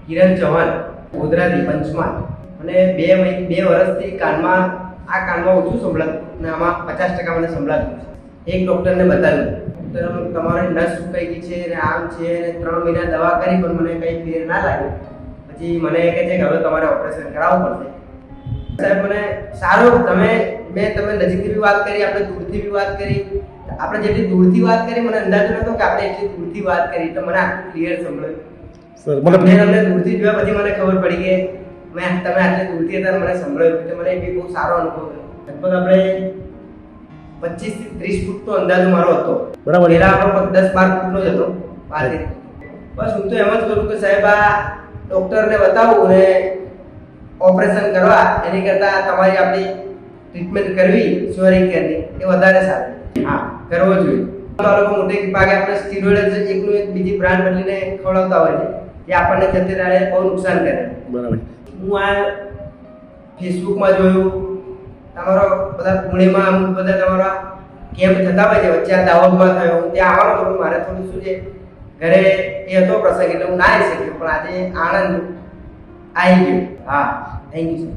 કિરણ ચૌહાણ, ગોધરાથી પંચમહાલ. અને 2 વર્ષથી કાનમાં ઓછું સંભળાતું અને આમાં 50% મને સંભળાતું. એક ડૉક્ટરને બતાવ્યું, તમારી નસ સુકાઈ ગઈ છે ને આમ છે ને 3 મહિના દવા કરી પણ મને કંઈ ફેર ના લાગ્યો. પછી મને કહે છે કે હવે તમારે ઓપરેશન કરાવવું પડશે. સાહેબ મને સારું, તમે નજીકથી બી વાત કરી, આપણે દૂરથી બી વાત કરી. આપણે જેટલી દૂરથી વાત કરી મને અંદાજ નહોતો કે આપણે એટલી દૂરથી વાત કરી, એટલે મને આટલું ક્લિયર સંભળાયું. તમને દૂરથી જોયા પછી મને ખબર પડી કે તમે આટલી દૂરથી હતા મને સંભળાયું, એટલે મને એ બી બહુ સારો અનુભવ થયો. લગભગ આપણે 25 થી 30 ફૂટનો અંદાજો મારો હતો. બરાબર. પહેલા આપણો 10-12 ફૂટનો જ હતો. બસ હું તો એમ જ કરું કે સાહેબ આ ડૉક્ટરને બતાવું ને ઓપરેશન કરવા એની કરતાં તમારી આપણી ટ્રીટમેન્ટ કરવી સોરી કેરની એ વધારે સારું. હા, કરવો જોઈએ. લોકો મોટે ભાગે આપણે સ્ટીરોઇડ એકનું એક બીજી બ્રાન્ડ બદલીને ખવડાવતા હોય છે, જે આપણને જતે દાડે બહુ નુકસાન કરે. બરાબર. હું આ ફેસબુકમાં જોયું, તમારો બધા પુણેમાં અમુક બધા તમારા કેમ્પ થતા હોય છે, વચ્ચે આ દાહોદમાં થયો, હું ત્યાં આવવાનો હતો. મારે થોડું શું છે ઘરે એ હતો પ્રસંગ, એટલે હું ના આવી શક્યો, પણ આજે આણંદ આવી ગયો. હા, થેન્ક યુ સર.